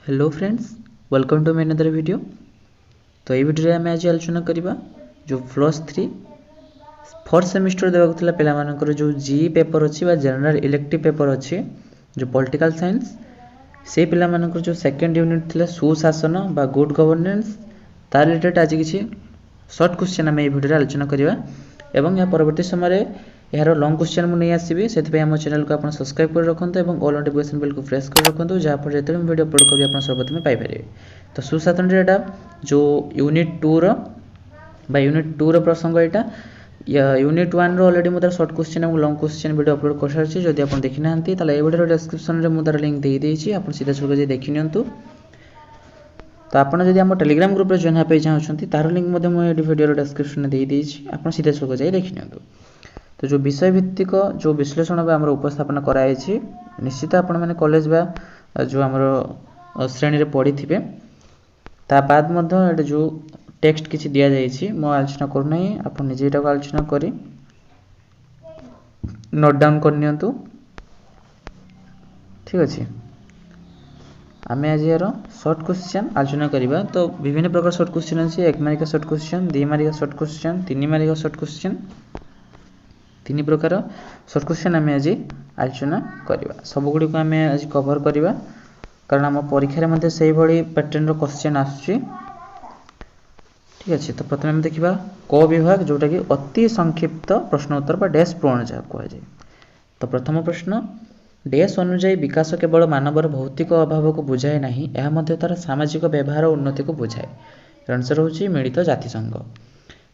Hello friends, welcome to my another video. तो ये video में आज आलोचना करबा जो +3 फोर्थ सेमिस्टर देबाक थिला पिला मानकर जो जीई पेपर अछि बा जनरल इलेक्टिव पेपर अछि जो पॉलिटिकल साइंस से पिला मानकर जो सेकंड यूनिट थिला सुशासन बा गुड गवर्नेंस तार रिलेटेड आज किछि शॉर्ट क्वेश्चन हम ए वीडियो आलोचना करबा एवं या परवर्ती समय यार लॉन्ग क्वेश्चन मु नहीं आसीबी से हम चैनल को आप सब्सक्राइब कर रखते और ऑल नोटिफिकेशन बेल को प्रेस कर रखते जहाँफल जो वीडियो अपलोड करी आप सर्वप्रथम पाइपर। तो सुशासन एटा जो यूनिट 2 रो प्रसंग यहाँ यूनिट 1 रो ऑलरेडी मुझे शॉर्ट क्वेश्चन और लॉन्ग क्वेश्चन वीडियो अपलोड कर सारी जब आप देखी ना ताले वीडियो डिस्क्रिप्शन में मुझे लिंक दे देछि आप सीधा सलख जाई देखि नियंतु। तो आपन जदि हम टेलीग्राम ग्रुप रे जॉइन होय चाहछंती तार लिंक मध्ये मु ए वीडियो डिस्क्रिप्शन में दे देछि आप सीधा सलख जाई देखि नियंतु। तो जो विषय भित्तिक जो विश्लेषण आम उपस्थापन कराई निश्चित आपण मैंने कॉलेज बा जो आम श्रेणी रे पढ़ी थे ता बाद मध्य जो टेक्स्ट किसी दि जाइए मो आलोचना करना आप निजे एटा आलोचना करी नोट डाउन करनी। ठीक अच्छे आम आज यार शॉर्ट क्वेश्चन आलोचना करवा। तो विभिन्न प्रकार शॉर्ट क्वेश्चन अच्छे 1 mark short question 2 mark short question 3 mark short question 3 प्रकार शॉर्ट क्वेश्चन आम आज आलोचना करवा। सबगुड़ी को आम आज कवर करवा कारण आम परीक्षा मध्य से भाई पैटर्न रो क्वेश्चन आसुची। ठीक अच्छे तो प्रथम देखा क विभाग जोटा कि अति संक्षिप्त प्रश्न उत्तर बा डैश पूर्ण जहाँ कहुए। तो प्रथम प्रश्न डैश अनुजाई विकास केवल मानवर भौतिक अभाव को बुझाए नहीं यह मध्य तार सामाजिक व्यवहार और उन्नति को बुझाए। आंसर होची मिलित जातिसंघ।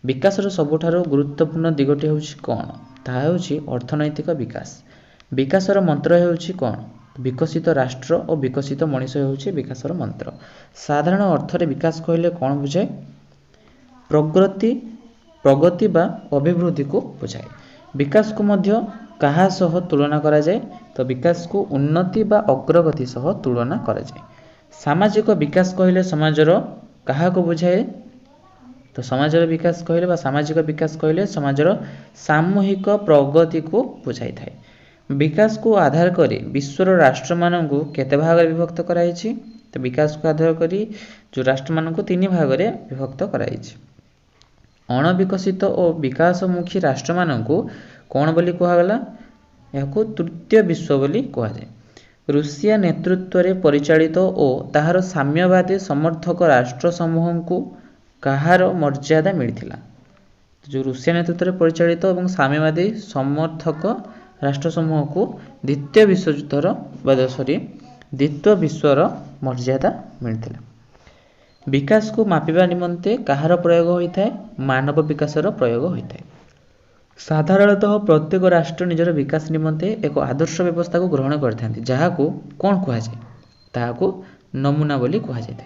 विकास सबुठारु गुरुत्वपूर्ण दिगटी होची कौन ताहा होची अर्थनैतिक विकास। विकासर मंत्र होची कौन विकसित राष्ट्र और विकसित मनीष होची विकासर मंत्र। साधारण अर्थ रे विकास कहले कौन बुझाए प्रगति बा अभिवृद्धि को बुझाए। विकास को मध्य कहा सह तुलना करा जाए तो विकास को उन्नति बा अग्रगति सह तुलना करा जाए। सामाजिक विकास कहले समाजर कहा को बुझाए तो समाजर विकास कहले बा सामाजिक विकास कहले समाजर सामूहिक प्रगति को बुझाई थाए। विकास को आधार करी विश्वर राष्ट्र मानकु केते भाग रे विभक्त कराइछि तो विकास को आधार करी जो राष्ट्र मानकु 3 भाग रे विभक्त कराइछि। अणविकसित और विकासमुखी राष्ट्र मानकु कोन बोली कहा गला याको तृतीय विश्व बोली कहा जाय। रूसिया नेतृत्व रे परिचालित और ताहार साम्यवादी समर्थक राष्ट्र समूह को कहार मर्यादा मिलथिला। जो रूसिया नेतृत्व रे परिचालित और साम्यवादी समर्थक राष्ट्र समूह को द्वितीय विश्वर मर्यादा मिलथिला। विकास को मापिबा निमंते कहार प्रयोग होता है मानव विकासर प्रयोग होता है। साधारणतः प्रत्येक राष्ट्र निजर विकास निमंते एक आदर्श व्यवस्था को ग्रहण करथांती जहाको कौन कहा जाए ताहाको नमूना बोली कहा जाए।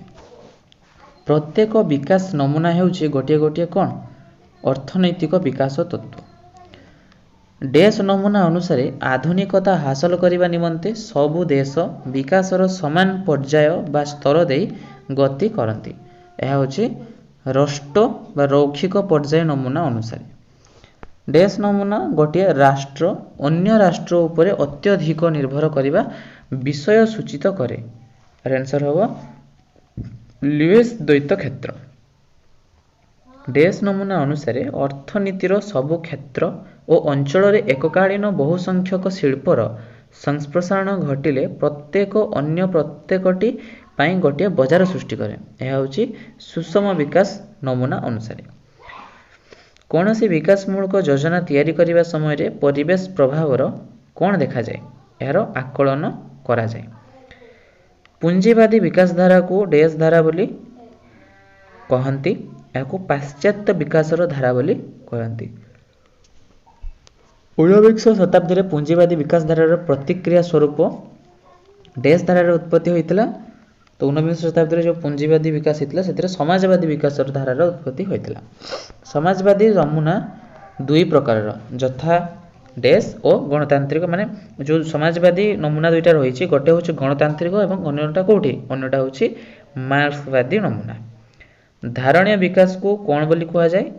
प्रत्येक विकास नमूना हेउछि गोटे गोटे कौन अर्थनैतिक विकास तत्व। देश नमूना अनुसार आधुनिकता हासिल करने निमंते सबु देश विकासर समान पर्याय बा स्तर दे गति करती। यह होछि राष्ट्र बा रौखिक पर्याय नमूना अनुसार। देश नमूना गोटे राष्ट्र अन्य राष्ट्र उपरे अत्यधिक निर्भर करिबा विषय सूचित करे। आंसर होबो लुईस द्वैत क्षेत्र। देश नमूना अनुसार अर्थनीतिर सबु क्षेत्र और अंचल रे एककालीन बहुसंख्यक शिल्पर संप्रसारण घटिले प्रत्येक अन्य प्रत्येकटी पाई गोटे बजार सृष्टि करे। यह होची सुषम विकास नमूना अनुसार। कौन सी विकासमूलक योजना तैयारी करिबा समय रे परिवेश प्रभावर कौन देखा जाए यार आकलन करा जाए। पूंजीवादी विकास धारा को डैश धारा बोली कहंती याको पाश्चात्य विकासर धारा बोली कहंती। 19 शताब्दी रे पूंजीवादी विकास धारार प्रतिक्रिया स्वरूप डैश धारार उत्पत्ति होइतिला। तो 19 शताब्दी रे जो पूंजीवादी विकास होइतिला सेतिरे समाजवादी विकासर धारार उत्पत्ति होइतिला। समाजवादी नमूना 2 प्रकारर यथा डैश और गणतांत्रिक माने जो समाजवादी नमूना दुईटा रही गोटे हूँ गणतांत्रिक और अन्यटा कौटी अन्यटा हूँ मार्क्सवादी नमूना। धारणीय विकास को कौन बोली कहा जाए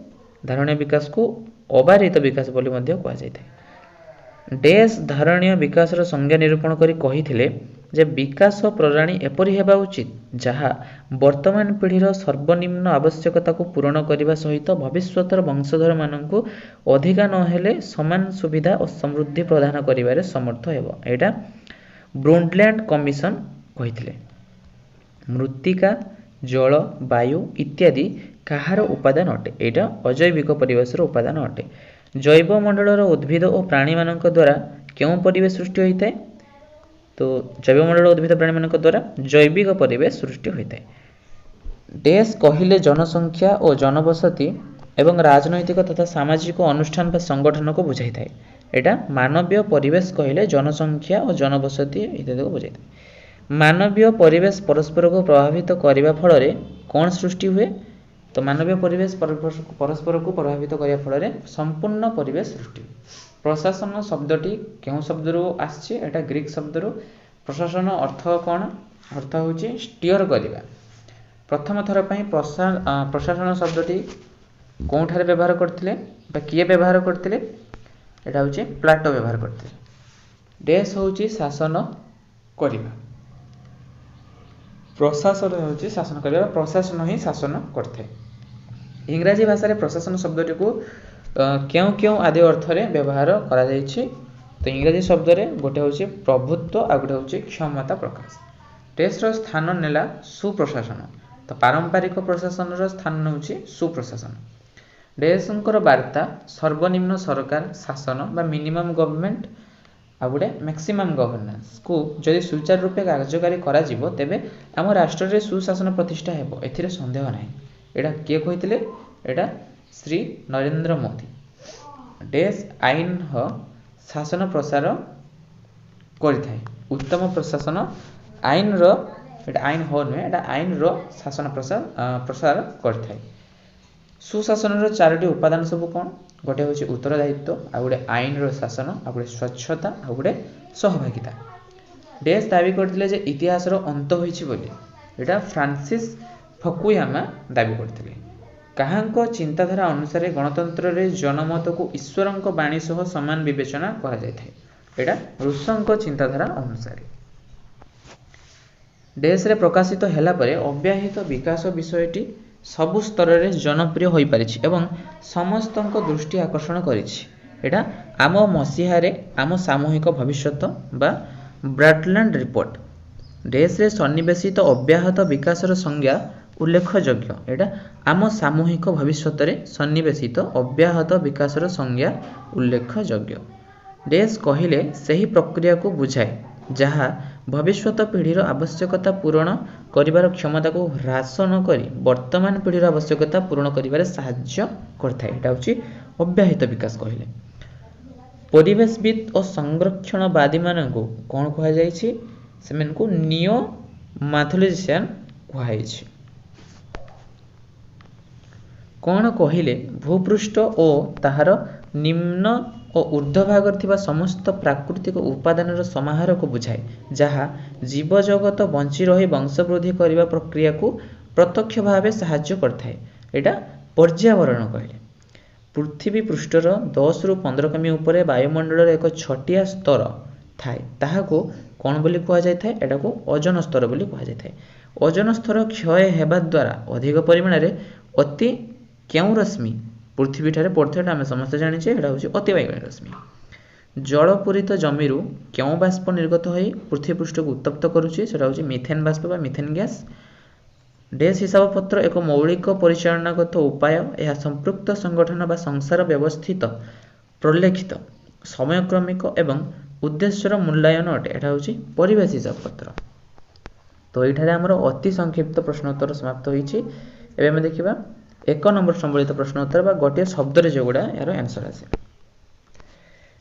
धारणीय विकास को अबारित विकास बोली मध्य कहा जाए। डैश धारणीय विकासर संज्ञा निरूपण करी कहिथिले जे विकास प्रणाली एपरि हेबा उचित जहाँ वर्तमान पीढ़ीर सर्वनिम्न आवश्यकता को पूरण करने सहित भविष्यतर वंशधर मानक अधिका नहेले समान सुविधा और समृद्धि प्रदान करिबारे समर्थ हेबो। एटा ब्रुंडलैंड कमिशन कहिथिले। मृत्तिका जल वायु इत्यादि कहार उपादान अटे। एटा अजैविक परिवेशर उपादान अटे। जैव मंडलर उद्भिद और प्राणी मानक द्वारा क्यों परिवेश सृष्टि होता है? तो जैव मंडल उद्भिद प्राणी मानक द्वारा जैविक परिवेश सृष्टि होता है। देश कहिले जनसंख्या और जनबसति एवं राजनैतिक तथा सामाजिक अनुष्ठान व संगठन को बुझाई थाए। एटा मानवीय परिवेश कहिले जनसंख्या और जनबसति इत्यादि को बुझाई थाए। मानवीय परिवेश परस्पर को प्रभावित करने फल कौन सृष्टि हुए? तो मानवीय परिवेश परस्पर को प्रभावित करने फल संपूर्ण परिवेश सृष्टि हुए। प्रशासन शब्दटी क्यों शब्द आसी? एटा ग्रीक शब्द। प्रशासन अर्थ कौन? अर्थ होची स्टीयर करवा। प्रथम थर पर प्रशासन शब्दटी कौन ठारे व्यवहार करथिले बा किए व्यवहार करथिले? एटा होची प्लाटो व्यवहार करथिले। देश होची शासन करवा, प्रशासन होची शासन करवा, प्रशासन ही शासन करथे। इंग्राजी भाषा रे प्रशासन शब्दटी को क्यों क्यों आदि अर्थ रे व्यवहार करा जायछि? तो इंग्राजी शब्द रे गोटे होची प्रभुत्व आ गोटे होची क्षमता प्रकाश। देश रो स्थान नेला सुप्रशासन। तो पारंपरिक प्रशासन रो स्थान होची सुप्रशासन। देशंकर वार्ता सर्वनिम्न सरकार शासन बा मिनिमम गवर्नमेंट आ गोटे मैक्सिमम गवर्नेंस को जदि सुचारू रूपे कार्यकारी करा जिवो तेबे आम राष्ट्र रे सुशासन प्रतिष्ठा हेबो। एथिरे संदेह नाही। एटा किए कहिथिले? एटा श्री नरेंद्र मोदी। देश आईन ह शासन प्रसार करिथाय। उत्तम प्रशासन आईन रो एटा आईन हो नुहे, एटा आईन रो शासन प्रसार करिथाय। सुशासन रो चारोटी उपादान सब कौन? गोटे होची उत्तरदायित्व, आ गोटे आईन रो शासन, आ गोटे स्वच्छता, आ गोटे सहभागिता। देश दाबी करथिले जे इतिहास रो अंत होईछि बोली। एटा फ्रांसिस फकुयामा दाबी करथिले। काहांको चिंताधारा अनुसार गणतंत्र रे जनमत को ईश्वरंको बाणी सह समान विवेचना करा जाय थाए। एटा रूसंको चिंताधारा अनुसार। देश रे प्रकाशित हेला परे अव्याहित विकास विषयटी सबु स्तर रे जनप्रिय होई परिछि एवं समस्तंको दृष्टि आकर्षण करिछि। एटा आम मसीहारे आम सामूहिक भविष्यत बा ब्राटलैंड रिपोर्ट देश रे सन्निवेशित अव्याहत विकासर संज्ञा उल्लेखयोग्य। एटा आम सामूहिक भविष्यत रे सन्निवेशित अव्याहत विकासर संज्ञा उल्लेखयोग्य। देश कहिले सही प्रक्रिया को बुझाए जहाँ भविष्यत पीढ़ीर आवश्यकता पूरण करिवार क्षमता को ह्रास न करी वर्तमान पीढ़ीर आवश्यकता पूरण करिवारे साहाय्य करथाय। एटा होची अव्याहित विकास कहिले। परिवेशविद और संरक्षणवादी मानकु कोन कहै जायछि? सेमेनकु नियो मैथोलॉजिशियन कहै छै। कोन कहिले भूपृष्ठ और ताहार निम्न और ऊर्ध्वभाग थिबा समस्त प्राकृतिक उपादानर समाहार को बुझाए जहाँ जीव जगत बंची रही वंशवृद्धि करने प्रक्रिया को प्रत्यक्ष भाव साहाय्य करथाए। एटा पर्यावरण कहले। पृथ्वी पृष्ठर 10 रु 15 किमी उपरे वायुमंडल एक छटिया स्तर थाए ताहाको कोन बोली कहा जाय थाए? एटा को ओजोन स्तर बोली कहा जाय थाए। ओजोन स्तर क्षय हेबा द्वारा अधिक परिमाण रे अति क्यों रश्मि पृथ्वी ठारे पड़थेटा आम समस्त जानिछे। एटा होची अति बाइगणी रश्मि। जलपूरित जमीरु क्यों बाष्प निर्गत होई पृथ्वी पृष्ठ को उत्तप्त करुछि? सेटा होची मिथेन बाष्प बा मिथेन गैस। देश हिसाब पत्र एक मौलिक परिचालनागत उपाय। यह संपृक्त संगठन बा संसार व्यवस्थित प्रलेखित समयक्रमिक एवं उद्देश्यर मूल्यायन अटे। एटा होची परिवेश हिसाब पत्र। तो एठारे हमर अति संक्षिप्त प्रश्नोत्तर समाप्त होईछि। एबे हम देखिबा 1 नंबर संबलित प्रश्नोत्तर बा गोटे शब्द रे जोगुडा यार आंसर आसे।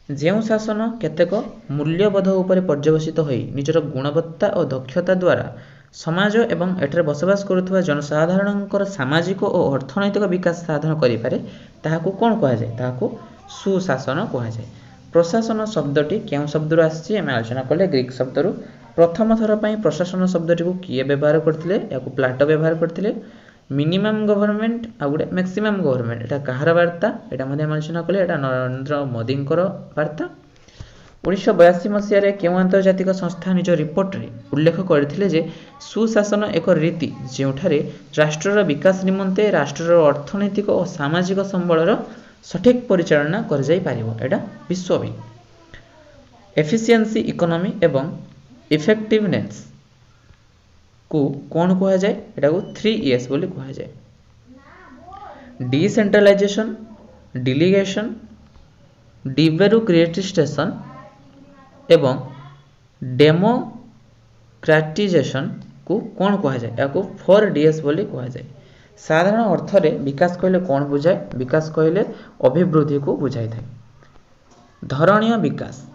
जेउ शासन केतेक मूल्यबोध उपर पर्यवसित होई निजर गुणवत्ता और दक्षता द्वारा समाज एवं एठारे बसवास करुवा जनसाधारणकर सामाजिक और अर्थनैतिक विकास साधन करि पारे ताहाकू कोन कहा जाय? ताहाकू सुशासन कहा जाय। प्रशासन शब्दटी क्यों शब्द आछि? हम आलोचना कले ग्रीक शब्द। प्रथम थर पई प्रशासन शब्दटी को किए व्यवहार करथिले? याकू प्लाटो व्यवहार करथिले। मिनिमम गवर्नमेंट आ गोटे मैक्सिमम गवर्नमेंट एटा कहार वार्ता? एटा मध्ये आलोचना कले एटा नरेंद्र मोदी वार्ता। 1982 ମସିହାରେ କେଉଁ ଆନ୍ତର୍ଜାତିକ ସଂସ୍ଥା ନିଜ ରିପୋର୍ଟରେ ଉଲ୍ଲେଖ କରିଥିଲେ ଯେ ସୁଶାସନ ଏକ ରୀତି ଯେଉଁଠାରେ ରାଷ୍ଟ୍ରର ବିକାଶ ନିମନ୍ତେ ରାଷ୍ଟ୍ରର ଅର୍ଥନୈତିକ ଓ ସାମାଜିକ ସମ୍ବଳର ସଠିକ୍ ପରିଚାଳନା କରାଯାଇପାରିବ। ଏଇଟା ବିଶ୍ୱ ବ୍ୟାଙ୍କ। ଏଫିସିଏନ୍ସି ଇକୋନୋମି ଏବଂ ଇଫେକ୍ଟିଭନେସ୍ को कौन कहा जाए एटाको 3 बोली कहा जाए। डिसेंट्रलाइजेशन, डिलीगेशन, डिब्यूरोक्रेटाइजेशन एवं डेमोक्रेटाइजेशन को कौन कहा जाए याको 4DS बोली कहा जाए। साधारण अर्थ रे विकास कहले कौन बुझाए? विकास कहले अभिवृद्धि को बुझाई थाए। धरणीय विकास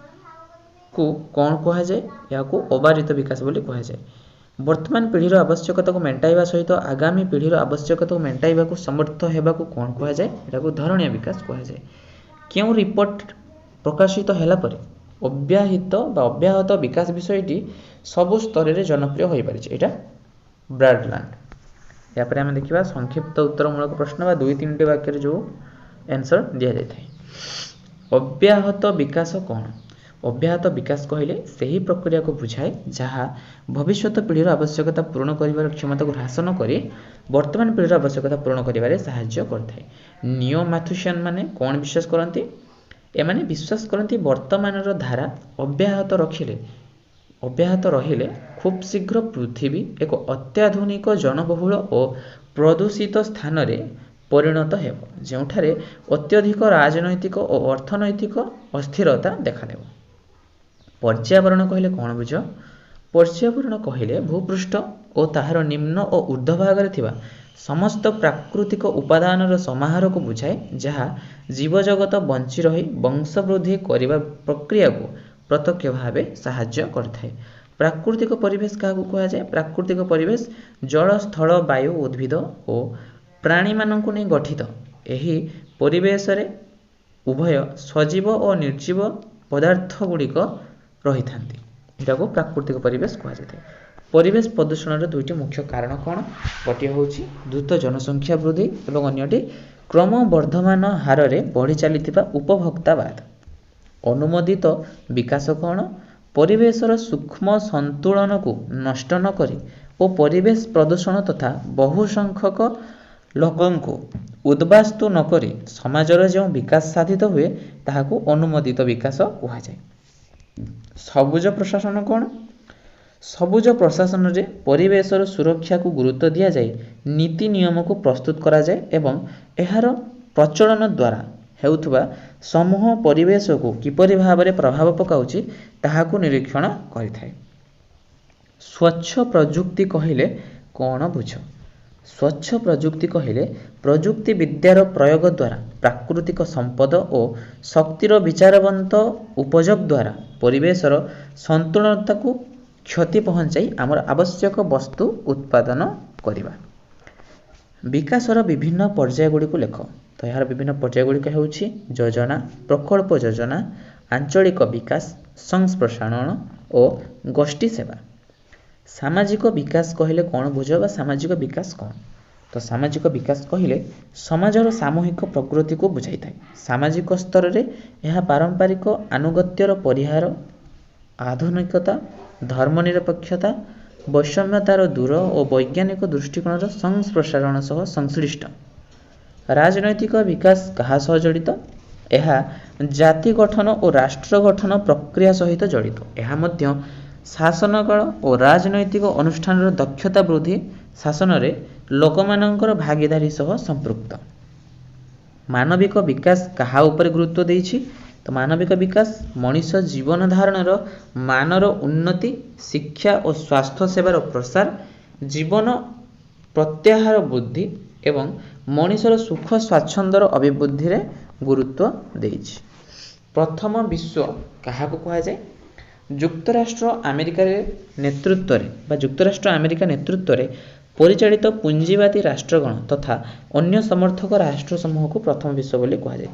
को कौन कहा जाए याको अबारित विकास बोली कहा जाए। वर्तमान पीढ़ीर आवश्यकता को मेंटाइबा सहित आगामी पीढ़ीर आवश्यकता को मेंटाइबा को समर्थ हेबाको कौन कहा जाए एटाको धरणीय विकास कहा जाए। केउं रिपोर्ट प्रकाशित होला परे अव्याहत विकास विषयटी सबु स्तर रे जनप्रिय होई परिছে एटा ब्रैडलैंड। या पर हम देखिबा संक्षिप्त उत्तरमूलक प्रश्न बा 2-3 वाक्य रे जो आंसर दिया जाय थाए। अव्याहत विकास कौन? अव्याहत विकास कहले सही प्रक्रिया को बुझाए जहाँ भविष्यत पीढ़ीर आवश्यकता पूर्ण करिवार क्षमता को ह्रास न करी वर्तमान पीढ़ीर आवश्यकता पूर्ण करिवारे सहाय्य करथाय। नियो मैथुशियन माने कौन विश्वास करती? एमाने विश्वास करती वर्तमानर धारा अव्याहत रहिले खूब शीघ्र पृथ्वी एक अत्याधुनिक जनबहुल और प्रदूषित स्थान रे परिणत हेब जोठारे अत्यधिक राजनैतिक और अर्थनैतिक अस्थिरता देखादेव। पर्यावरण कहले कौन बुझ? पर्यावरण कहले भूपृष्ठ और ताहार निम्न और ऊर्ध्व भाग रे थिबा समस्त प्राकृतिक उपादानर समाहार को बुझाए जहाँ जीवजगत बंची रही वंशवृद्धि करिबा प्रक्रिया को प्रत्यक्ष भावे सहाय्य करथाय। प्राकृतिक परिवेश क्या कहा जाए? प्राकृतिक परिवेश जल स्थल वायु उद्भिद और प्राणी मानक नहीं गठित एही परिवेश रे उभय सजीव और निर्जीव पदार्थ गुड़िक रही था। यहाँ को प्राकृतिक परिवेश कहा जाए। परिवेश प्रदूषण दुईटी मुख्य कारण कौन? गोटे हूँ द्रुत जनसंख्या वृद्धि और अन्यटी क्रमवर्धमान हार में बढ़ी चली उपभोक्तावाद। अनुमोदित विकास कौन? परिवेशर सूक्ष्म संतुलन को नष्ट न करी और परिवेश प्रदूषण तथा बहुसंख्यक लोकों को उद्बास्तु न करी समाजर जो विकास साधित हुए ताहाको अनुमोदित विकास कहा जाए। सबुज प्रशासन कौन? सबुज प्रशासन रे परिवेशर सुरक्षा को गुरुत्व दिया जाए नीति नियम को प्रस्तुत करा जाए एवं एहार प्रचलन द्वारा हेउथबा समूह परिवेश को किपरि भाबरे प्रभाव पकाउची ताहाको निरीक्षण करिथाय। स्वच्छ प्रजुक्ति कहिले कौन बुझ? स्वच्छ प्रजुक्ति कहले प्रजुक्ति विद्यार प्रयोग द्वारा प्राकृतिक संपद और शक्तिर विचारवंत उपयोग द्वारा परिवेशर संतुलनता को क्षति पहुंचाई आमर आवश्यक वस्तु उत्पादन करिबा। विकासर विभिन्न पर्याय गुड़ी को लेख। तो यार विभिन्न पर्याय गुड़िक हेउछि योजना, प्रकल्प योजना, आंचलिक विकास, संप्रसारण और गोष्ठी सेवा। सामाजिक विकास कहले कौन बुझ बा सामाजिक विकास कौन? तो सामाजिक विकास कहले समाजर सामूहिक प्रकृति को बुझाई थाए। सामाजिक स्तर रे यह पारंपरिक आनुगत्यर परिहार, आधुनिकता, धर्मनिरपेक्षता, वैषम्यतार दूर और वैज्ञानिक दृष्टिकोणर संप्रसारण सह संश्लिष्ट। राजनैतिक विकास कहा सह जड़ित? यह जाति गठन और राष्ट्र गठन प्रक्रिया सहित जड़ित। यह मध्य शासनकल और राजनैतिक अनुष्ठान दक्षता वृद्धि शासन रे लोकमानंकर भागीदारी सह संपृक्त। मानविक विकास कहा ऊपर गुरुत्व देइछि? तो मानविक विकास मनुष्य जीवन धारणर मानर उन्नति, शिक्षा और स्वास्थ्य सेवार प्रसार, जीवन प्रत्याहार वृद्धि एवं मनुष्यर सुख स्वाच्छंदर अभिवृद्धि रे गुरुत्व देइछि। प्रथम विश्व कहा को कहा जाए? युक्तराष्ट्र अमेरिका नेतृत्व रे परिचालित पुंजीवादी राष्ट्रगण तथा अन्य समर्थक राष्ट्र समूह को प्रथम विश्व बोली कहा जाए।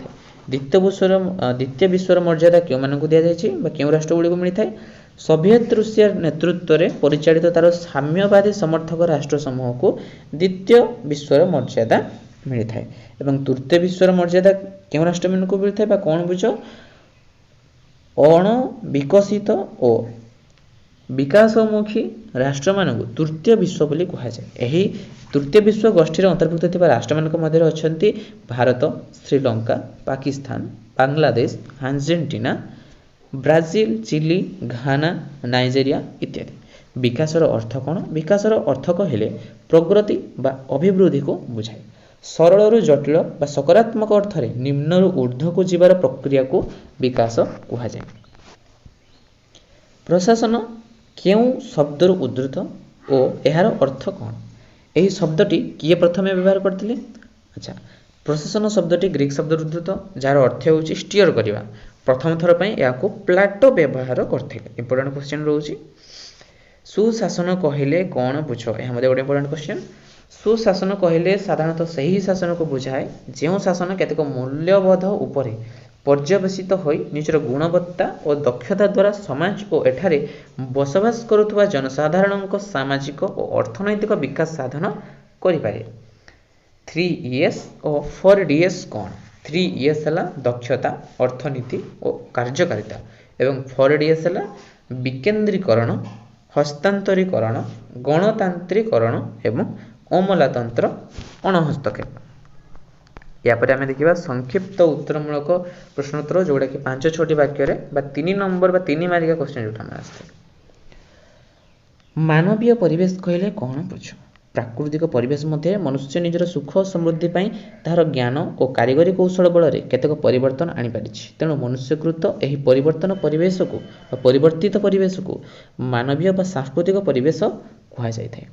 द्वितीय विश्वर मर्यादा क्यों मानक दि जाए क्यों राष्ट्र गुड़ी को मिलता है? सोवियत रूसिया नेतृत्व रे परिचालित तार साम्यवादी समर्थक राष्ट्र समूह को द्वितीय विश्वर मर्यादा मिलता है। एवं तृतीय विश्वर मर्यादा क्यों राष्ट्र मान को मिलता है? कौन बुझ? ଅଣ ବିକଶିତ ଓ ବିକାଶମୁଖୀ ରାଷ୍ଟ୍ରମାନଙ୍କୁ ତୃତୀୟ ବିଶ୍ୱ ବୋଲି କୁହାଯାଏ। ଏହି ତୃତୀୟ ବିଶ୍ୱ ଗୋଷ୍ଠୀର ଅନ୍ତର୍ଭୁକ୍ତ ଥିବା ରାଷ୍ଟ୍ରମାନଙ୍କ ମଧ୍ୟରେ ଅଛନ୍ତି Bharat, Sri Lanka, Pakistan, Bangladesh, Argentina, Brazil, chilli, Ghana, Nigeria ଇତ୍ୟାଦି। ବିକାଶର ଅର୍ଥ କ'ଣ? ବିକାଶର ଅର୍ଥ କହିଲେ ପ୍ରଗତି ବା ଅଭିବୃଦ୍ଧିକୁ ବୁଝାଏ। ସରଳରୁ ଜଟିଳ ବା ସକାରାତ୍ମକ ଅର୍ଥରେ ନିମ୍ନରୁ ଊର୍ଦ୍ଧ୍ୱକୁ ଯିବାର ପ୍ରକ୍ରିୟାକୁ ବିକାଶ କୁହାଯାଏ। ପ୍ରଶାସନ କେଉଁ ଶବ୍ଦରୁ ଉଦ୍ଧୃତ ଓ ଏହାର ଅର୍ଥ କ'ଣ? ଏହି ଶବ୍ଦଟି କିଏ ପ୍ରଥମେ ବ୍ୟବହାର କରିଥିଲେ? ଆଚ୍ଛା, ପ୍ରଶାସନ ଶବ୍ଦଟି ଗ୍ରୀକ୍ ଶବ୍ଦରୁ ଉଦ୍ଧୃତ, ଯାହାର ଅର୍ଥ ହେଉଛି ଷ୍ଟିଅର କରିବା। ପ୍ରଥମ ଥର ପାଇଁ ଏହାକୁ ପ୍ଲାଟୋ ବ୍ୟବହାର କରିଥିଲେ। ଇମ୍ପୋର୍ଟାଣ୍ଟ କ୍ୱେଶ୍ଚନ୍ ରହୁଛି। ସୁଶାସନ କହିଲେ କ'ଣ ବୁଝ? ଏହା ମଧ୍ୟ ଗୋଟେ ଇମ୍ପୋର୍ଟାଣ୍ଟ କ୍ୱେଶ୍ଚନ୍। ସୁଶାସନ କହିଲେ ସାଧାରଣତଃ ସେହି ଶାସନକୁ ବୁଝାଏ ଯେଉଁ ଶାସନ କେତେକ ମୂଲ୍ୟବୋଧ ଉପରେ ପର୍ଯ୍ୟବେସିତ ହୋଇ ନିଜର ଗୁଣବତ୍ତା ଓ ଦକ୍ଷତା ଦ୍ୱାରା ସମାଜ ଓ ଏଠାରେ ବସବାସ କରୁଥିବା ଜନସାଧାରଣଙ୍କ ସାମାଜିକ ଓ ଅର୍ଥନୈତିକ ବିକାଶ ସାଧନ କରିପାରେ। 3Es ଓ 4Ds କ'ଣ? 3Es ହେଲା ଦକ୍ଷତା, ଅର୍ଥନୀତି ଓ କାର୍ଯ୍ୟକାରିତା ଏବଂ 4Ds ହେଲା ବିକେନ୍ଦ୍ରୀକରଣ, ହସ୍ତାନ୍ତରୀକରଣ, ଗଣତାନ୍ତ୍ରିକରଣ ଏବଂ ଅମଲାତନ୍ତ୍ର ଅଣହସ୍ତକ୍ଷେପ। यापर आम देखा संक्षिप्त उत्तरमूलक प्रश्नोत्तर जोटा कि 5-6 वाक्य बा 3 नंबर बा 3 मार्किका क्वेश्चन जो आसते। मानवीय परिवेश कहले कौन बुझ? प्राकृतिक परिवेश मध्य मनुष्य निजर सुख समृद्धि तार ज्ञान और कारीगरी कौशल बल केतक परिवर्तन आनीपारी। तेणु मनुष्यकृत यह परिवर्तन परिवेश को परिवर्तित परिवेश को मानवीय व सांस्कृतिक परिवेश कहुए।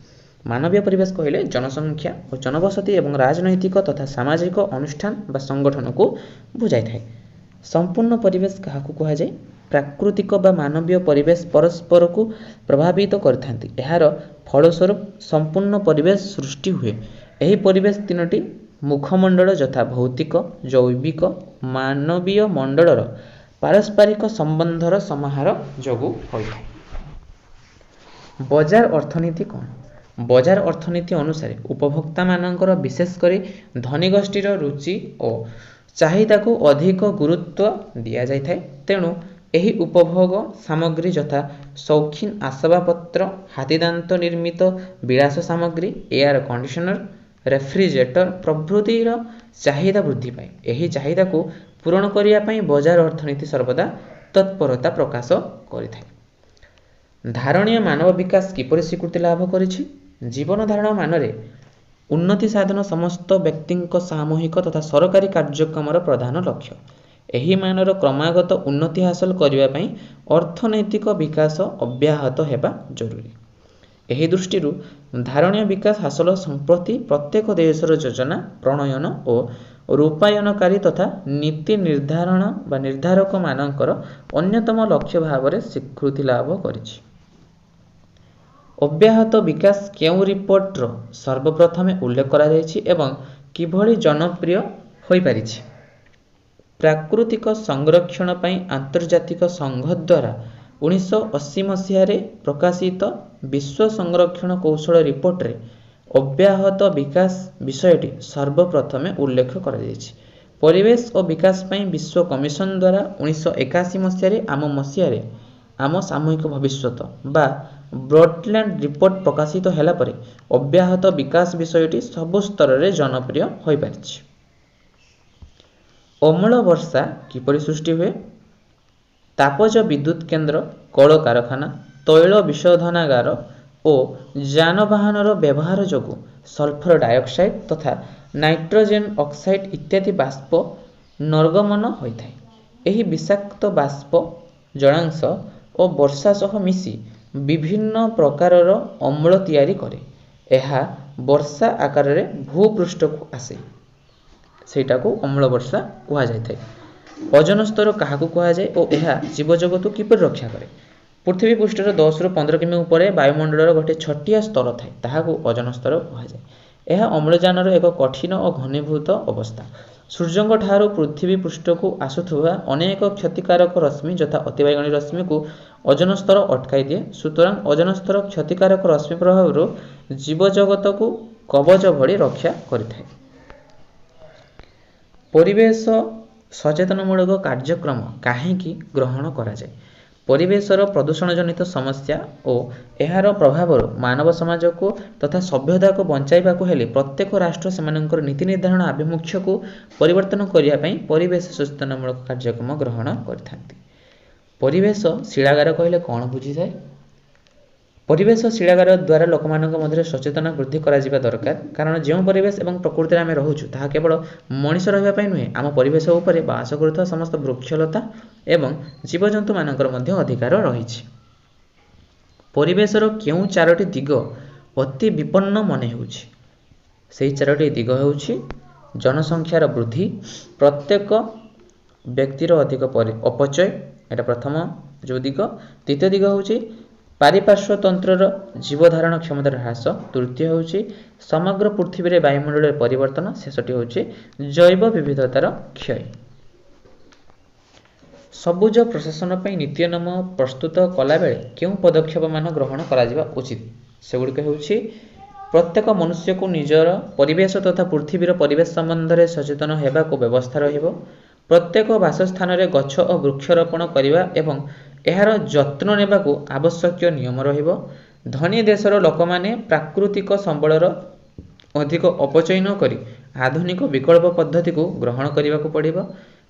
मानवीय परिवेश कहले जनसंख्या और जनबसति एवं राजनैतिक तथा सामाजिक अनुष्ठान बा संगठन को बुझाई थाए। संपूर्ण परिवेश क्या कहुए? प्राकृतिक बा मानवीय परिवेश परस्पर को प्रभावित करथांती। एहार फलस्वरूप संपूर्ण परिवेश सृष्टि हुए। यही परिवेश 3टी मुखमंडल यथा भौतिक, जैविक, मानवीय मंडलर पारस्परिक संबंधर समाहार जोगु होइथाए। बजार अर्थनीति कौन? बजार अर्थनीति अनुसार उपभोक्ता मानकर विशेषकर धनी गोष्ठीर रुचि और चाहिदा को अधिक गुरुत्व दि जाए। तेणु यही उपभोग सामग्री यथा शौखीन आसबाबपत्र, हाथीदांत निर्मित विलास सामग्री, एयर कंडीशनर, रेफ्रिजरेटर प्रभृतिर चाहिदा वृद्धि पाए। यही चाहिदा को पूरण करने बजार अर्थनीति सर्वदा तत्परता प्रकाश करिथाए। धारणीय मानव विकास किपरि स्वीकृति लाभ करिछि? जीवन धारण मानरे उन्नति साधन समस्त व्यक्ति सामूहिक तथा सरकारी कार्यक्रम प्रधान लक्ष्य। यही मानर क्रमागत उन्नति हासिल करने अर्थनैतिक विकास अब्याहत होगा जरूरी। यही दृष्टि धारणीय विकास हासिल संप्रति प्रत्येक देशर योजना प्रणयन और रूपायनकारी तथा नीति निर्धारण व निर्धारक मानकर अन्यतम लक्ष्य भाव में स्वीकृति लाभ करिछि। अब्याहत विकास केउं रिपोर्टर सर्वप्रथम उल्लेख करा जायछि एवं किभଳି जनप्रिय होई पारिछि? प्राकृतिक संरक्षण पई आंतर्जातिक संघ द्वारा 1980 मसीह प्रकाशित विश्व संरक्षण कौशल रिपोर्ट रे अब्याहत विकास विषयटी सर्वप्रथम उल्लेख करा जायछि। परिवेश और विकास पई विश्व कमिशन द्वारा 1981 मसीह आम सामूहिक भविष्यत बा ब्रॉडलैंड रिपोर्ट प्रकाशित होला परे अब्याहत विकास विषयटी सब स्तर रे जनप्रिय होई पारिछि। अम्ल वर्षा किपरि सृष्टि हुए? तापज विद्युत केन्द्र, कल कारखाना, तैल विशोधनागार और जानवाहन व्यवहार जोगु सल्फर डाइऑक्साइड तथा नाइट्रोजेन ऑक्साइड इत्यादि बाष्प निर्गमन होता है। यही विषाक्त बाष्प जलांश और वर्षा सह मिसी विभिन्न प्रकारर अम्ल तैयारी करे। यह वर्षा आकार रे भूपृष्ठ को आसे, सेटा को अम्ल वर्षा कहा जाए। ओजोन स्तर क्या कहुए और यह जीवजगत किपर रक्षा करे? पृथ्वी पृष्ठर 10 ରୁ 15 किमी ऊपर वायुमंडल गोटे छटिया स्तर थाए, ताहाको ओजोन स्तर कहुए। यह अम्लजानर एक कठिन और घनीभूत अवस्था। सूर्यंक ठारू पृथ्वी पृष्ठ को आसुथुवा अनेक क्षतिकारक रश्मि यथा अतिबाइगणी रश्मि को ओजोन स्तर अटकाई दिए। सुतरां ओजोन स्तर क्षतिकारक रश्मि प्रभाव जीवजगत को कवच भली रक्षा करिथाए। परिवेश ସଚେତନମୂଳକ କାର୍ଯ୍ୟକ୍ରମ କାହିଁକି ଗ୍ରହଣ କରାଯାଏ? ପରିବେଶର ପ୍ରଦୂଷଣ ଜନିତ ସମସ୍ୟା ଓ ଏହାର ପ୍ରଭାବରୁ ମାନବ ସମାଜକୁ ତଥା ସଭ୍ୟତାକୁ ବଞ୍ଚାଇବାକୁ ହେଲେ ପ୍ରତ୍ୟେକ ରାଷ୍ଟ୍ର ସେମାନଙ୍କର ନୀତି ନିର୍ଦ୍ଧାରଣ ଆଭିମୁଖ୍ୟକୁ ପରିବର୍ତ୍ତନ କରିବା ପାଇଁ ପରିବେଶ ସଚେତନମୂଳକ କାର୍ଯ୍ୟକ୍ରମ ଗ୍ରହଣ କରିଥାନ୍ତି। ପରିବେଶ ଶିଳାଗାର କହିଲେ କ'ଣ ବୁଝିଥାଏ? ପରିବେଶ ଶିଳାଗାର ଦ୍ୱାରା ଲୋକମାନଙ୍କ ମଧ୍ୟରେ ସଚେତନ ବୃଦ୍ଧି କରାଯିବା ଦରକାର, କାରଣ ଯେଉଁ ପରିବେଶ ଏବଂ ପ୍ରକୃତିରେ ଆମେ ରହୁଛୁ ତାହା କେବଳ ମଣିଷ ରହିବା ପାଇଁ ନୁହେଁ, ଆମ ପରିବେଶ ଉପରେ ବାସ କରୁଥିବା ସମସ୍ତ ବୃକ୍ଷଲତା ଏବଂ ଜୀବଜନ୍ତୁମାନଙ୍କର ମଧ୍ୟ ଅଧିକାର ରହିଛି। ପରିବେଶର କେଉଁ 4ଟି ଦିଗ ଅତି ବିପନ୍ନ ମନେ ହେଉଛି? ସେହି 4ଟି ଦିଗ ହେଉଛି ଜନସଂଖ୍ୟାର ବୃଦ୍ଧି, ପ୍ରତ୍ୟେକ ବ୍ୟକ୍ତିର ଅଧିକ ଅପଚୟ, ଏଟା ପ୍ରଥମ ଯେଉଁ ଦିଗ। ଦ୍ୱିତୀୟ ଦିଗ ହେଉଛି ପାରିପାର୍ଶ୍ୱତନ୍ତ୍ରର ଜୀବଧାରଣ କ୍ଷମତାର ହ୍ରାସ, ତୃତୀୟ ହେଉଛି ସମଗ୍ର ପୃଥିବୀରେ ବାୟୁମଣ୍ଡଳରେ ପରିବର୍ତ୍ତନ, ଶେଷଟି ହେଉଛି ଜୈବ ବିବିଧତାର କ୍ଷୟ। ସବୁଜ ପ୍ରଶାସନ ପାଇଁ ନୀତିନିୟମ ପ୍ରସ୍ତୁତ କଲାବେଳେ କେଉଁ ପଦକ୍ଷେପମାନ ଗ୍ରହଣ କରାଯିବା ଉଚିତ? ସେଗୁଡ଼ିକ ହେଉଛି ପ୍ରତ୍ୟେକ ମନୁଷ୍ୟକୁ ନିଜର ପରିବେଶ ତଥା ପୃଥିବୀର ପରିବେଶ ସମ୍ବନ୍ଧରେ ସଚେତନ ହେବାକୁ ବ୍ୟବସ୍ଥା ରହିବ। ପ୍ରତ୍ୟେକ ବାସସ୍ଥାନରେ ଗଛ ଓ ବୃକ୍ଷରୋପଣ କରିବା ଏବଂ ଏହାର ଯତ୍ନ ନେବାକୁ ଆବଶ୍ୟକୀୟ ନିୟମ ରହିବ। ଧନୀ ଦେଶର ଲୋକମାନେ ପ୍ରାକୃତିକ ସମ୍ବଳର ଅଧିକ ଅପଚୟ ନ କରି ଆଧୁନିକ ବିକଳ୍ପ ପଦ୍ଧତିକୁ ଗ୍ରହଣ କରିବାକୁ ପଡ଼ିବ।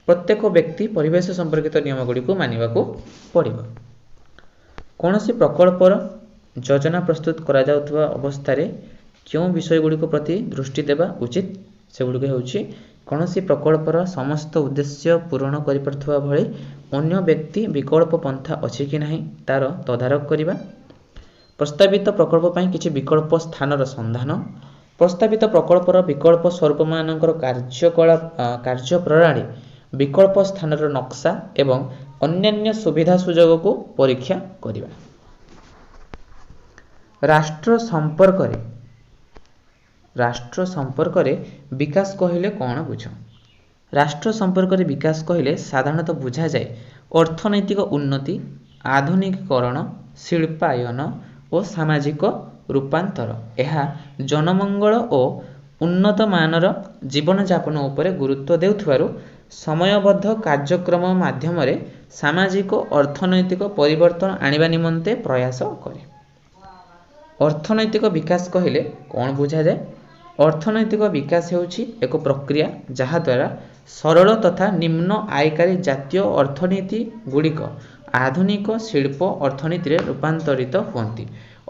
ପ୍ରତ୍ୟେକ ବ୍ୟକ୍ତି ପରିବେଶ ସମ୍ପର୍କିତ ନିୟମଗୁଡ଼ିକୁ ମାନିବାକୁ ପଡ଼ିବ। କୌଣସି ପ୍ରକଳ୍ପର ଯୋଜନା ପ୍ରସ୍ତୁତ କରାଯାଉଥିବା ଅବସ୍ଥାରେ କେଉଁ ବିଷୟଗୁଡ଼ିକ ପ୍ରତି ଦୃଷ୍ଟି ଦେବା ଉଚିତ? ସେଗୁଡ଼ିକ ହେଉଛି କୌଣସି ପ୍ରକଳ୍ପର ସମସ୍ତ ଉଦ୍ଦେଶ୍ୟ ପୂରଣ କରିପାରୁଥିବା ଭଳି ଅନ୍ୟ ବ୍ୟକ୍ତି ବିକଳ୍ପ ପନ୍ଥା ଅଛି କି ନାହିଁ ତାର ତଦାରଖ କରିବା, ପ୍ରସ୍ତାବିତ ପ୍ରକଳ୍ପ ପାଇଁ କିଛି ବିକଳ୍ପ ସ୍ଥାନର ସନ୍ଧାନ, ପ୍ରସ୍ତାବିତ ପ୍ରକଳ୍ପର ବିକଳ୍ପ ସ୍ୱରୂପମାନଙ୍କର କାର୍ଯ୍ୟପ୍ରଣାଳୀ, ବିକଳ୍ପ ସ୍ଥାନର ନକ୍ସା ଏବଂ ଅନ୍ୟାନ୍ୟ ସୁବିଧା ସୁଯୋଗକୁ ପରୀକ୍ଷା କରିବା। ରାଷ୍ଟ୍ର ସମ୍ପର୍କରେ ବିକାଶ କହିଲେ କ'ଣ ବୁଝ? ରାଷ୍ଟ୍ର ସମ୍ପର୍କରେ ବିକାଶ କହିଲେ ସାଧାରଣତଃ ବୁଝାଯାଏ ଅର୍ଥନୈତିକ ଉନ୍ନତି, ଆଧୁନିକୀକରଣ, ଶିଳ୍ପାୟନ ଓ ସାମାଜିକ ରୂପାନ୍ତର। ଏହା ଜନମଙ୍ଗଳ ଓ ଉନ୍ନତମାନର ଜୀବନଯାପନ ଉପରେ ଗୁରୁତ୍ୱ ଦେଉଥିବାରୁ ସମୟବଦ୍ଧ କାର୍ଯ୍ୟକ୍ରମ ମାଧ୍ୟମରେ ସାମାଜିକ ଅର୍ଥନୈତିକ ପରିବର୍ତ୍ତନ ଆଣିବା ନିମନ୍ତେ ପ୍ରୟାସ କରେ। ଅର୍ଥନୈତିକ ବିକାଶ କହିଲେ କ'ଣ ବୁଝାଯାଏ? ଅର୍ଥନୈତିକ ବିକାଶ ହେଉଛି ଏକ ପ୍ରକ୍ରିୟା ଯାହାଦ୍ୱାରା ସରଳ ତଥା ନିମ୍ନ ଆୟକାରୀ ଜାତୀୟ ଅର୍ଥନୀତି ଗୁଡ଼ିକ ଆଧୁନିକ ଶିଳ୍ପ ଅର୍ଥନୀତିରେ ରୂପାନ୍ତରିତ ହୁଅନ୍ତି।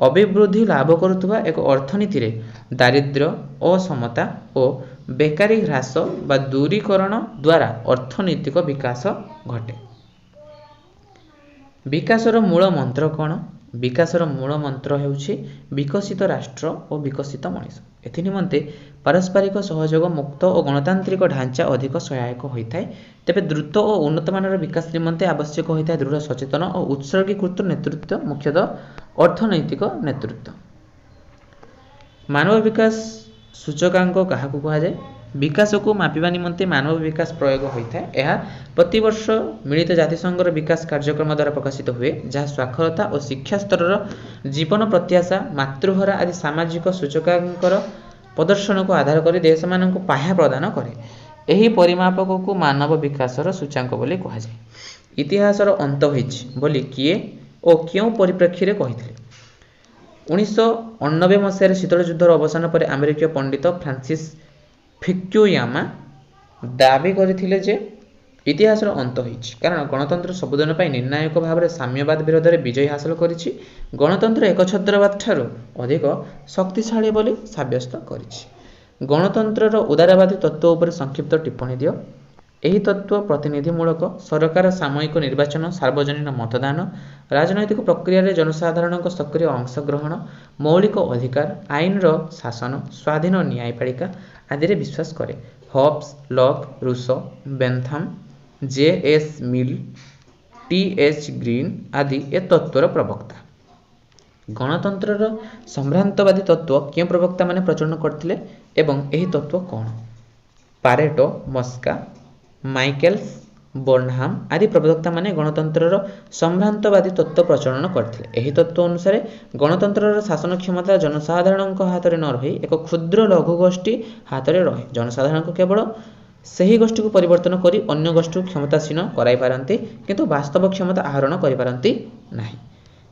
ଅଭିବୃଦ୍ଧି ଲାଭ କରୁଥିବା ଏକ ଅର୍ଥନୀତିରେ ଦାରିଦ୍ର୍ୟ, ଅସମତା ଓ ବେକାରୀ ହ୍ରାସ ବା ଦୂରୀକରଣ ଦ୍ୱାରା ଅର୍ଥନୈତିକ ବିକାଶ ଘଟେ। ବିକାଶର ମୂଳ ମନ୍ତ୍ର କ'ଣ? ବିକାଶର ମୂଳ ମନ୍ତ୍ର ହେଉଛି ବିକଶିତ ରାଷ୍ଟ୍ର ଓ ବିକଶିତ ମଣିଷ। ଏଥି ନିମନ୍ତେ ପାରସ୍ପରିକ ସହଯୋଗ, ମୁକ୍ତ ଓ ଗଣତାନ୍ତ୍ରିକ ଢାଞ୍ଚା ଅଧିକ ସହାୟକ ହୋଇଥାଏ। ତେବେ ଦ୍ରୁତ ଓ ଉନ୍ନତମାନର ବିକାଶ ନିମନ୍ତେ ଆବଶ୍ୟକ ହୋଇଥାଏ ଦୃଢ଼ ସଚେତନ ଓ ଉତ୍ସର୍ଗୀକୃତ ନେତୃତ୍ୱ, ମୁଖ୍ୟତଃ ଅର୍ଥନୈତିକ ନେତୃତ୍ୱ। ମାନବ ବିକାଶ ସୂଚକାଙ୍କ କାହାକୁ କୁହାଯାଏ? ବିକାଶକୁ ମାପିବା ନିମନ୍ତେ ମାନବ ବିକାଶ ପ୍ରୟୋଗ ହୋଇଥାଏ। ଏହା ପ୍ରତିବର୍ଷ ମିଳିତ ଜାତିସଂଘର ବିକାଶ କାର୍ଯ୍ୟକ୍ରମ ଦ୍ୱାରା ପ୍ରକାଶିତ ହୁଏ, ଯାହା ସ୍ୱାକ୍ଷରତା ଓ ଶିକ୍ଷା ସ୍ତରର, ଜୀବନ ପ୍ରତ୍ୟାଶା, ମାତୃହାର ଆଦି ସାମାଜିକ ସୂଚକାଙ୍କର ପ୍ରଦର୍ଶନକୁ ଆଧାର କରି ଦେଶମାନଙ୍କୁ ପାହ୍ୟା ପ୍ରଦାନ କରେ। ଏହି ପରିମାପକକୁ ମାନବ ବିକାଶର ସୂଚାଙ୍କ ବୋଲି କୁହାଯାଏ। ଇତିହାସର ଅନ୍ତ ହୋଇଛି ବୋଲି କିଏ ଓ କେଉଁ ପରିପ୍ରେକ୍ଷୀରେ କହିଥିଲେ? 1989 ମସିହାରେ ଶୀତଳ ଯୁଦ୍ଧର ଅବସାନ ପରେ ଆମେରିକୀୟ ପଣ୍ଡିତ ଫ୍ରାନ୍ସିସ୍ ଫୁକୁୟାମା ଦାବି କରିଥିଲେ ଯେ ଇତିହାସର ଅନ୍ତ ହୋଇଛି, କାରଣ ଗଣତନ୍ତ୍ର ସବୁଦିନ ପାଇଁ ନିର୍ଣ୍ଣାୟକ ଭାବରେ ସାମ୍ୟବାଦ ବିରୋଧରେ ବିଜୟ ହାସଲ କରିଛି। ଗଣତନ୍ତ୍ର ଏକଛତ୍ରବାଦ ଠାରୁ ଅଧିକ ଶକ୍ତିଶାଳୀ ବୋଲି ସାବ୍ୟସ୍ତ କରିଛି। ଗଣତନ୍ତ୍ରର ଉଦାରବାଦୀ ତତ୍ତ୍ୱ ଉପରେ ସଂକ୍ଷିପ୍ତ ଟିପ୍ପଣୀ ଦିଅ। ଏହି ତତ୍ତ୍ୱ ପ୍ରତିନିଧିମୂଳକ ସରକାର, ସାମୟିକ ନିର୍ବାଚନ, ସାର୍ବଜନୀନ ମତଦାନ, ରାଜନୈତିକ ପ୍ରକ୍ରିୟାରେ ଜନସାଧାରଣଙ୍କ ସକ୍ରିୟ ଅଂଶଗ୍ରହଣ, ମୌଳିକ ଅଧିକାର, ଆଇନର ଶାସନ, ସ୍ୱାଧୀନ ନ୍ୟାୟପାଳିକା ଆଦିରେ ବିଶ୍ୱାସ କରେ। Hobbes, Locke, Rousseau, Bentham, J S. Mill, T H. Green ଆଦି ଏ ତତ୍ତ୍ୱର ପ୍ରବକ୍ତା। ଗଣତନ୍ତ୍ରର ସମ୍ଭ୍ରାନ୍ତବାଦୀ ତତ୍ତ୍ୱ କେଉଁ ପ୍ରବକ୍ତାମାନେ ପ୍ରଚଳନ କରିଥିଲେ ଏବଂ ଏହି ତତ୍ତ୍ୱ କ'ଣ? ପାରେଟୋ, ମସ୍କା, ମାଇକେଲ୍ସ, ବର୍ନହାମ ଆଦି ପ୍ରବକ୍ତାମାନେ ଗଣତନ୍ତ୍ରର ସମ୍ଭ୍ରାନ୍ତବାଦୀ ତତ୍ତ୍ୱ ପ୍ରଚଳନ କରିଥିଲେ। ଏହି ତତ୍ତ୍ୱ ଅନୁସାରେ ଗଣତନ୍ତ୍ରର ଶାସନ କ୍ଷମତା ଜନସାଧାରଣଙ୍କ ହାତରେ ନ ରହି ଏକ କ୍ଷୁଦ୍ର ଲଘୁ ଗୋଷ୍ଠୀ ହାତରେ ରହେ। ଜନସାଧାରଣଙ୍କୁ କେବଳ ସେହି ଗୋଷ୍ଠୀକୁ ପରିବର୍ତ୍ତନ କରି ଅନ୍ୟ ଗୋଷ୍ଠୀକୁ କ୍ଷମତାସୀନ କରାଇ ପାରନ୍ତି କିନ୍ତୁ ବାସ୍ତବ କ୍ଷମତା ଆହରଣ କରିପାରନ୍ତି ନାହିଁ।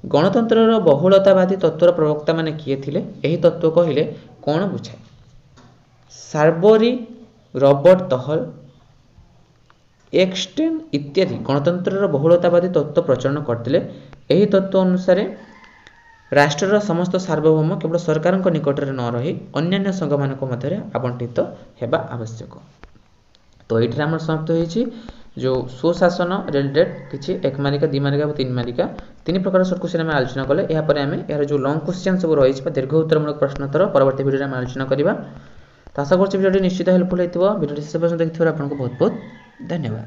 ଗଣତନ୍ତ୍ରର ବହୁଳତାବାଦୀ ତତ୍ତ୍ୱର ପ୍ରବକ୍ତାମାନେ କିଏ ଥିଲେ? ଏହି ତତ୍ତ୍ୱ କହିଲେ କ'ଣ ବୁଝାଏ? ସାର୍ବରୀ, ରବର୍ଟ ତହଲ, ଏକଷ୍ଟେନ୍ ଇତ୍ୟାଦି ଗଣତନ୍ତ୍ରର ବହୁଳତାବାଦୀ ତତ୍ତ୍ୱ ପ୍ରଚଳନ କରିଥିଲେ। ଏହି ତତ୍ତ୍ୱ ଅନୁସାରେ ରାଷ୍ଟ୍ରର ସମସ୍ତ ସାର୍ବଭୌମ କେବଳ ସରକାରଙ୍କ ନିକଟରେ ନ ରହି ଅନ୍ୟାନ୍ୟ ସଂଘମାନଙ୍କ ମଧ୍ୟରେ ଆବଣ୍ଟିତ ହେବା ଆବଶ୍ୟକ। ତ ଏଇଠାରେ ଆମର ସମାପ୍ତ ହୋଇଛି ଯେଉଁ ସୁଶାସନ ରିଲେଟେଡ୍ କିଛି 1 ମାରିକା 2 ମାରିକା ଏବଂ 3 ମାରିକା 3 ପ୍ରକାର ସର୍ଟ କ୍ୱେଶ୍ଚନ୍ ଆମେ ଆଲୋଚନା କଲେ। ଏହାପରେ ଆମେ ଏହାର ଯେଉଁ ଲଙ୍ଗ କ୍ୱେଶ୍ଚନ୍ ସବୁ ରହିଛି ବା ଦୀର୍ଘ ଉତ୍ତରମୂଳକ ପ୍ରଶ୍ନୋତ୍ତର ପରବର୍ତ୍ତୀ ଭିଡ଼ିଓରେ ଆମେ ଆଲୋଚନା କରିବା। ତ ଆଶା କରୁଛି ଭିଡ଼ିଓଟି ନିଶ୍ଚିତ ହେଲ୍ପଫୁଲ୍ ହୋଇଥିବ। ଭିଡ଼ିଓଟି ଶେଷ ପର୍ଯ୍ୟନ୍ତ ଦେଖିଥିବାରୁ ଆପଣଙ୍କୁ ବହୁତ ବହୁତ ଧନ୍ୟବାଦ।